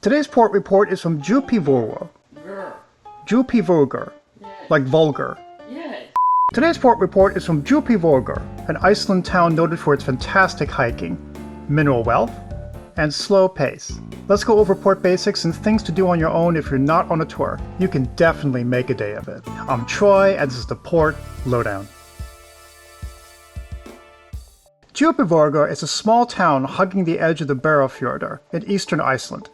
Today's port report is from Djupivogur. Djupivogur, like vulgar. Today's port report is from Djupivogur, an Iceland town noted for its fantastic hiking, mineral wealth, and slow pace. Let's go over port basics and things to do on your own if you're not on a tour. You can definitely make a day of it. I'm Troy, and this is the Port Lowdown. Djupivogur is a small town hugging the edge of the Barrowfjörður in eastern Iceland.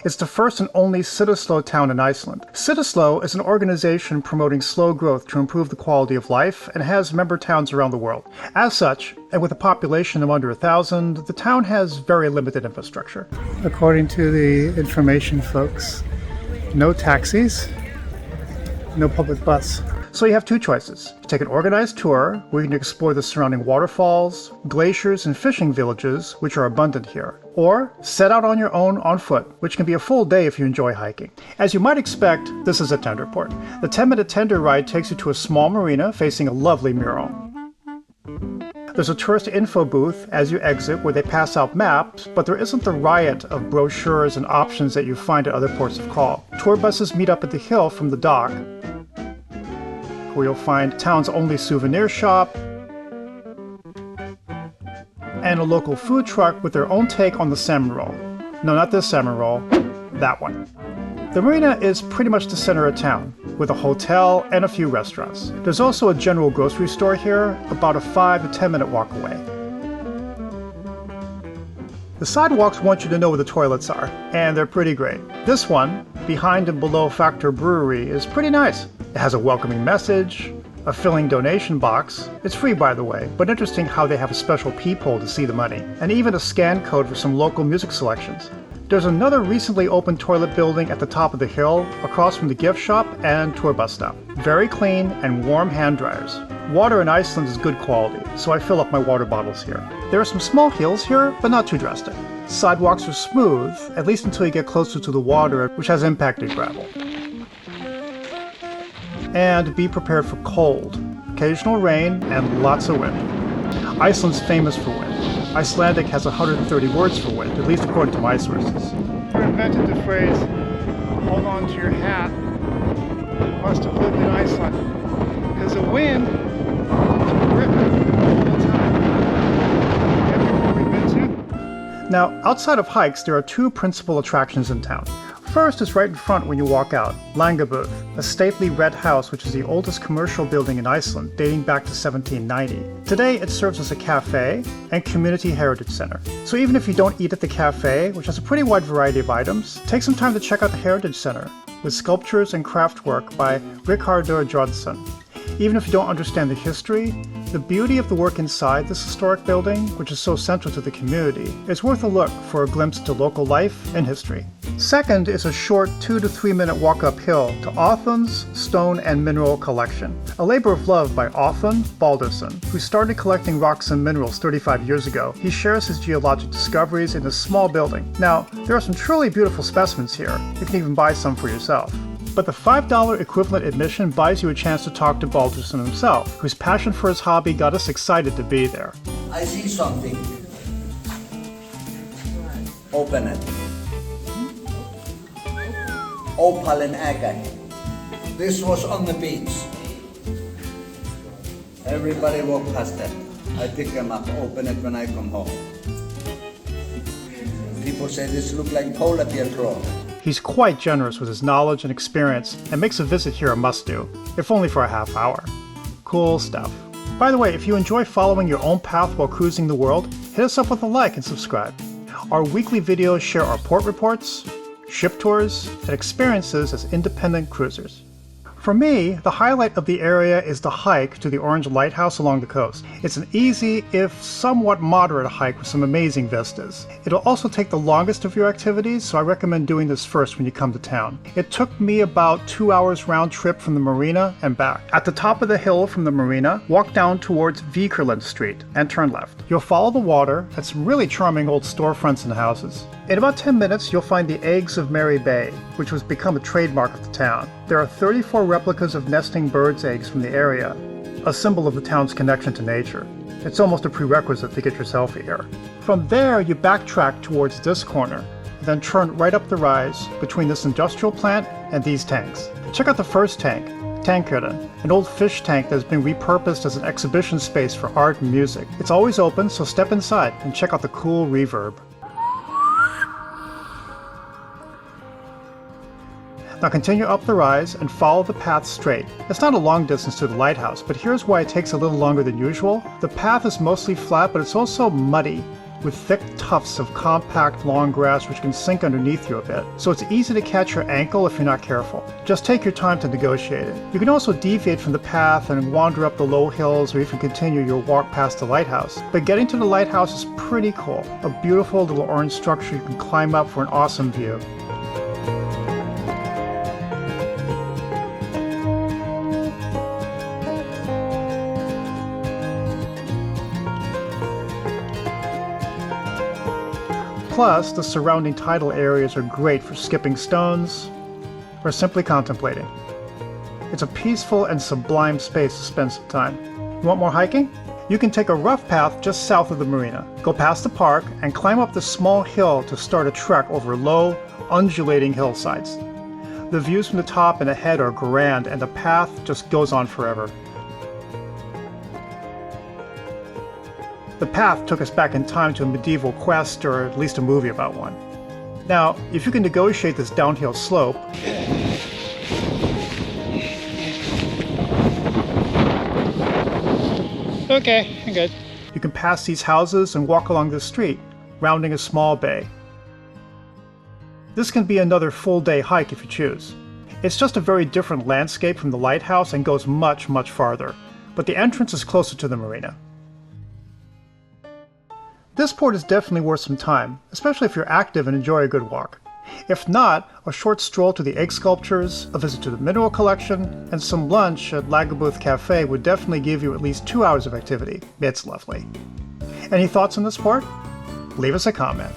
It's the first and only city-slow town in Iceland. City-slow is an organization promoting slow growth to improve the quality of life and has member towns around the world. As such, and with a population of under 1,000, the town has very limited infrastructure. According to the information folks, no taxis, no public bus. So you have two choices. Take an organized tour where you can explore the surrounding waterfalls, glaciers, and fishing villages, which are abundant here. Or set out on your own on foot, which can be a full day if you enjoy hiking. As you might expect, this is a tender port. The 10-minute tender ride takes you to a small marina facing a lovely mural. There's a tourist info booth as you exit where they pass out maps, but there isn't the riot of brochures and options that you find at other ports of call. Tour buses meet up at the hill from the dock, where you'll find town's only souvenir shop and a local food truck with their own take on the salmon roll. No, not this salmon roll, that one. The marina is pretty much the center of town, with a hotel and a few restaurants. There's also a general grocery store here, about a 5 to 10 minute walk away. The sidewalks want you to know where the toilets are, and they're pretty great. This one, behind and below Factor Brewery, is pretty nice. It has a welcoming message, a filling donation box. It's free, by the way, but interesting how they have a special peephole to see the money, and even a scan code for some local music selections. There's another recently opened toilet building at the top of the hill, across from the gift shop and tour bus stop. Very clean and warm hand dryers. Water in Iceland is good quality, so I fill up my water bottles here. There are some small hills here, but not too drastic. Sidewalks are smooth, at least until you get closer to the water, which has impacted gravel. And be prepared for cold, occasional rain, and lots of wind. Iceland's famous for wind. Icelandic has 130 words for wind, at least according to my sources. Who invented the phrase, hold on to your hat, must have lived in Iceland, because the wind is gripping all the time. Have you ever been to? Now, outside of hikes, there are two principal attractions in town. First is right in front when you walk out, Langabúð, a stately red house which is the oldest commercial building in Iceland, dating back to 1790. Today it serves as a cafe and community heritage center. So even if you don't eat at the cafe, which has a pretty wide variety of items, take some time to check out the heritage center, with sculptures and craft work by Ríkharður Jonsson. Even if you don't understand the history, the beauty of the work inside this historic building, which is so central to the community, is worth a look for a glimpse into local life and history. Second is a short 2 to 3 minute walk uphill to Auðunn's stone and mineral collection, a labor of love by Auðunn Baldursson, who started collecting rocks and minerals 35 years ago. He shares his geologic discoveries in this small building. Now, there are some truly beautiful specimens here. You can even buy some for yourself. But the $5 equivalent admission buys you a chance to talk to Baldursson himself, whose passion for his hobby got us excited to be there. I see something. Open it. Opal and agate. This was on the beach. Everybody walk past it. I pick them up, open it when I come home. People say this look like polar bear claw. He's quite generous with his knowledge and experience and makes a visit here a must-do, if only for a half hour. Cool stuff. By the way, if you enjoy following your own path while cruising the world, hit us up with a like and subscribe. Our weekly videos share our port reports, ship tours, and experiences as independent cruisers. For me, the highlight of the area is the hike to the orange lighthouse along the coast. It's an easy, if somewhat moderate hike with some amazing vistas. It'll also take the longest of your activities, so I recommend doing this first when you come to town. It took me about 2 hours round trip from the marina and back. At the top of the hill from the marina, walk down towards Víkurland Street and turn left. You'll follow the water at some really charming old storefronts and houses. In about 10 minutes, you'll find the Eggs of Mary Bay, which has become a trademark of the town. There are 34 replicas of nesting birds' eggs from the area, a symbol of the town's connection to nature. It's almost a prerequisite to get your selfie here. From there, you backtrack towards this corner, then turn right up the rise between this industrial plant and these tanks. Check out the first tank, Tankuren, an old fish tank that has been repurposed as an exhibition space for art and music. It's always open, so step inside and check out the cool reverb. Now continue up the rise and follow the path straight. It's not a long distance to the lighthouse, but here's why it takes a little longer than usual. The path is mostly flat, but it's also muddy, with thick tufts of compact long grass which can sink underneath you a bit. So it's easy to catch your ankle if you're not careful. Just take your time to negotiate it. You can also deviate from the path and wander up the low hills or even continue your walk past the lighthouse. But getting to the lighthouse is pretty cool. A beautiful little orange structure you can climb up for an awesome view. Plus, the surrounding tidal areas are great for skipping stones or simply contemplating. It's a peaceful and sublime space to spend some time. You want more hiking? You can take a rough path just south of the marina. Go past the park and climb up this small hill to start a trek over low, undulating hillsides. The views from the top and ahead are grand, and the path just goes on forever. The path took us back in time to a medieval quest, or at least a movie about one. Now, if you can negotiate this downhill slope, Okay, I'm good. you can pass these houses and walk along the street, rounding a small bay. This can be another full-day hike if you choose. It's just a very different landscape from the lighthouse and goes much, much farther, but the entrance is closer to the marina. This port is definitely worth some time, especially if you're active and enjoy a good walk. If not, a short stroll to the egg sculptures, a visit to the mineral collection, and some lunch at Langabúð Cafe would definitely give you at least 2 hours of activity. It's lovely. Any thoughts on this port? Leave us a comment.